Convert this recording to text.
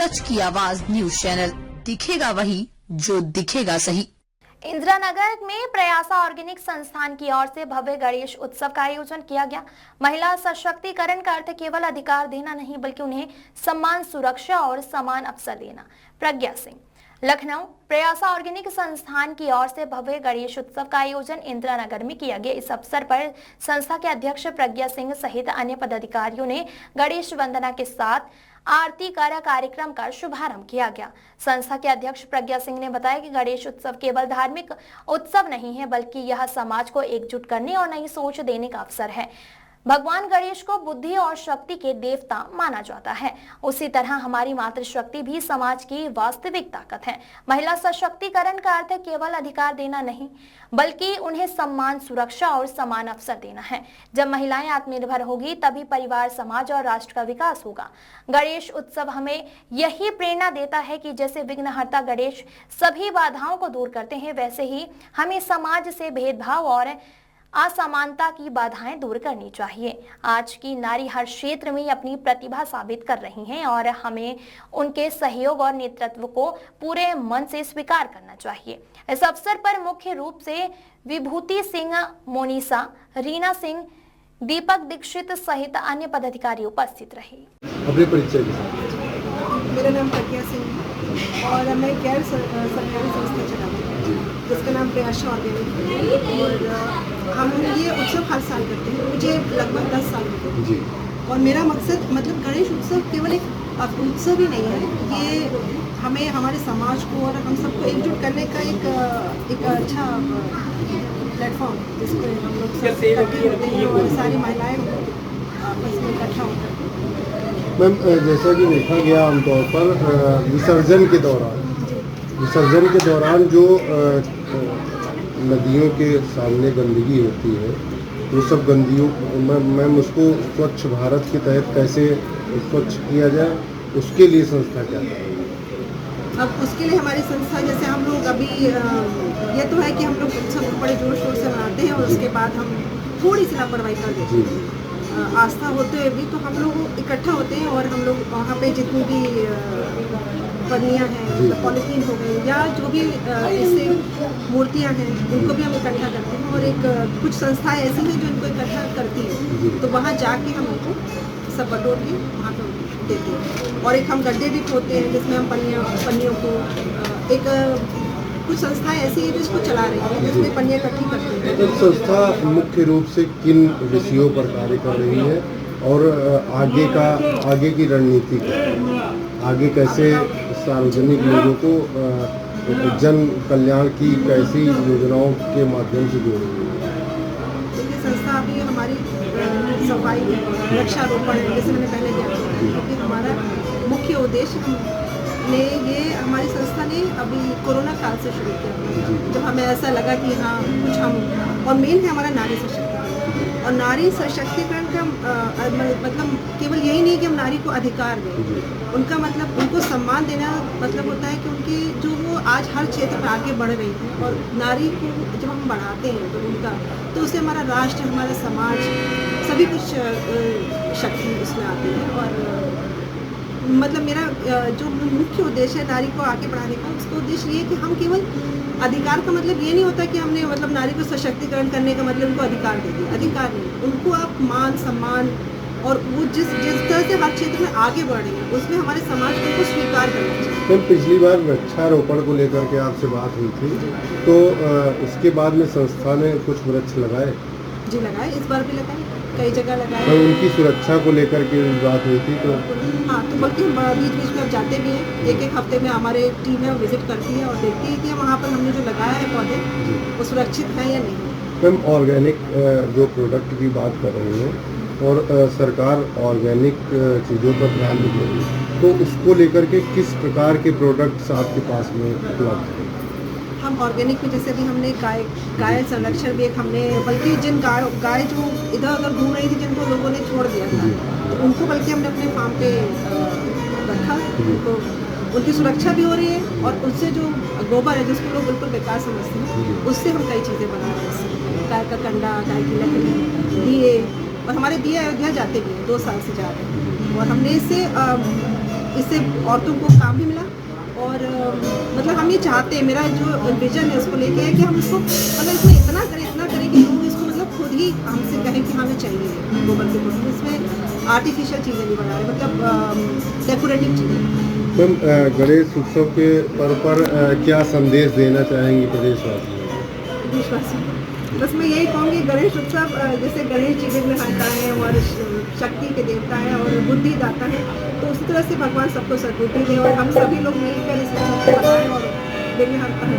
सच की आवाज news channel, दिखेगा वही जो दिखेगा सही। इंदिरा नगर में प्रयासा ऑर्गेनिक संस्थान की ओर से भव्य गणेश उत्सव का आयोजन किया गया। महिला सशक्तिकरण का अर्थ केवल अधिकार देना नहीं बल्कि उन्हें सम्मान, सुरक्षा और समान अवसर देना। प्रज्ञा सिंह, लखनऊ। प्रयासा ऑर्गेनिक संस्थान की ओर से भव्य गणेश उत्सव का आयोजन इंदिरा नगर में किया गया। इस अवसर पर संस्था के अध्यक्ष प्रज्ञा सिंह सहित अन्य पदाधिकारियों ने गणेश वंदना के साथ आरती कर कार्यक्रम का शुभारंभ किया गया। संस्था के अध्यक्ष प्रज्ञा सिंह ने बताया कि गणेश उत्सव केवल धार्मिक उत्सव नहीं है बल्कि यह समाज को एकजुट करने और नई सोच देने का अवसर है। भगवान गणेश को बुद्धि और शक्ति के देवता माना जाता है। उसी तरह हमारी मातृशक्ति भी समाज की वास्तविक ताकत है। महिला सशक्तिकरण का अर्थ केवल अधिकार देना नहीं बल्कि उन्हें सम्मान, सुरक्षा और समान अवसर देना है। जब महिलाएं आत्मनिर्भर होगी तभी परिवार, समाज और राष्ट्र का विकास होगा। गणेश उत्सव हमें यही प्रेरणा देता है कि जैसे विघ्नहर्ता गणेश सभी बाधाओं को दूर करते हैं, वैसे ही हमें समाज से भेदभाव और असमानता की बाधाएं दूर करनी चाहिए। आज की नारी हर क्षेत्र में अपनी प्रतिभा साबित कर रही हैं और हमें उनके सहयोग और नेतृत्व को पूरे मन से स्वीकार करना चाहिए। इस अवसर पर मुख्य रूप से विभूति सिंह, मोनिसा, रीना सिंह, दीपक दीक्षित सहित अन्य पदाधिकारी उपस्थित रहे। अपने परिचय के साथ। मेरा नाम प्रज्ञा सिंह है और मैं गैर सरकारी संस्था चलाती हूँ जिसका नाम प्रयासा ऑर्गेनिक है और हम ये उत्सव हर साल करते हैं। मुझे लगभग 10 साल हो गए और मेरा मकसद मतलब गणेश उत्सव केवल एक उत्सव ही नहीं है, ये हमें हमारे समाज को और हम सबको एकजुट करने का एक अच्छा प्लेटफॉर्म है जिस पर हम लोग सब इकट्ठे होते हैं और सारी महिलाएं आपस में इकट्ठा होकर। मैम, जैसा कि देखा गया आमतौर पर विसर्जन के दौरान जो नदियों के सामने गंदगी होती है, वो सब गंदगियों मैम उसको स्वच्छ भारत के तहत कैसे स्वच्छ किया जाए, उसके लिए संस्था क्या है? अब उसके लिए हमारी संस्था जैसे हम लोग अभी ये तो है कि हम लोग उत्सव बड़े जोर शोर से मनाते हैं और उसके बाद हम थोड़ी सी लापरवाही कर देते हैं। आस्था होते हुए भी तो हम लोग इकट्ठा होते हैं और हम लोग वहाँ पे जितनी भी पन्नियाँ हैं, पॉलीथीन हो गई या जो भी इससे मूर्तियाँ हैं, उनको भी हम इकट्ठा करते हैं और एक कुछ संस्थाएं ऐसी हैं जो इनको इकट्ठा करती हैं, तो वहाँ जाके हम उनको सब बटोर के वहाँ पर देते हैं। और एक हम गड्ढे भी खोदते हैं जिसमें हम पन्नियों को एक कुछ संस्थाएं ऐसी है जो इसको चला रही है जिसमें पन्नियाँ इकट्ठी करती हैं। तो संस्था मुख्य रूप से किन विषयों पर कार्य कर रही है और आगे की रणनीति क्या, आगे कैसे सार्वजनिक लोगों को जन कल्याण की कैसी योजनाओं के माध्यम से जोड़ेगी? देखिए, संस्था अभी हमारी सफाई, वृक्षारोपण है, जैसे मैंने पहले किया क्योंकि हमारा मुख्य उद्देश्य ये हमारी संस्था ने अभी कोरोना काल से शुरू किया, जब हमें ऐसा लगा कि हाँ कुछ हम, और मेन है हमारा नारी सशक्तिकरण। और नारी सशक्तिकरण का मतलब केवल यही नहीं कि हम नारी को अधिकार दें, उनका मतलब उनको सम्मान देना मतलब होता है कि उनकी जो वो आज हर क्षेत्र में आगे बढ़ रही है और नारी को जब हम बढ़ाते हैं तो उनका तो उससे हमारा राष्ट्र, हमारा समाज सभी कुछ शक्ति उसमें आती है। और मतलब मेरा जो मुख्य उद्देश्य है नारी को आगे बढ़ाने का, उसका उद्देश्य ये है कि हम केवल अधिकार का मतलब ये नहीं होता कि हमने मतलब नारी को सशक्तिकरण करने का मतलब उनको अधिकार दे दिया, अधिकार नहीं, उनको आप मान, सम्मान और वो जिस तरह से हर क्षेत्र में आगे बढ़ रही है उसमें हमारे समाज को उनको स्वीकार करना चाहिए। मैम, पिछली बार वृक्षारोपण को लेकर के आपसे बात हुई थी, तो उसके बाद में संस्था ने कुछ वृक्ष लगाए? जी लगाए, इस बार भी लगाए, कई जगह लगाए। तो उनकी सुरक्षा को लेकर के बात हुई थी तो हाँ, तो बल्कि हम बीच बीच में अब जाते भी हैं, एक हफ्ते में हमारे टीम है विजिट करती है और देखती है कि वहाँ पर हमने जो लगाया है पौधे वो सुरक्षित है या नहीं। मैम, ऑर्गेनिक जो प्रोडक्ट की बात कर रही हैं और सरकार ऑर्गेनिक चीज़ों पर ध्यान दे रही है, तो उसको लेकर के किस प्रकार के प्रोडक्ट्स आपके पास में उपलब्ध हैं? हम ऑर्गेनिक में जैसे भी हमने गाय संरक्षण भी एक हमने, बल्कि जिन गाय जो इधर उधर घूम रही थी जिनको लोगों ने छोड़ दिया था, तो उनको बल्कि हमने अपने फार्म पे रखा, उनको उनकी सुरक्षा भी हो रही है और उससे जो गोबर है जिसको लोग बिल्कुल बेकार समझते हैं, उससे हम कई चीज़ें बना रहे हैं। गाय का कंडा, गाय की लकड़ी, दिए, और हमारे दिए अयोध्या जाते भी हैं, 2 साल से जा रहे हैं। और हमने इससे इससे औरतों को काम भी मिला और मतलब हम ये चाहते हैं, मेरा जो विजन है उसको लेके है कि हम इसको मतलब इसमें इतना करें कि लोग इसको मतलब खुद ही हमसे कहें कि हमें चाहिए गोबर के बोतल। इसमें आर्टिफिशियल चीज़ें नहीं बना रहे, मतलब डेकोरेटिव चीज़ें। मैम गणेश उत्सव के पर्व पर क्या संदेश देना चाहेंगी प्रदेशवासियों को? विश्वासी बस मैं यही कहूँगी, गणेश उत्सव जैसे गणेश जी विघ्नहर्ता हैं और शक्ति के देवता हैं और बुद्धि दाता हैं, तो उसी तरह से भगवान सबको सद्बुद्धि दे और हम सभी लोग मिलकर इस उत्सव को मनाएं और विघ्नहर्ता है।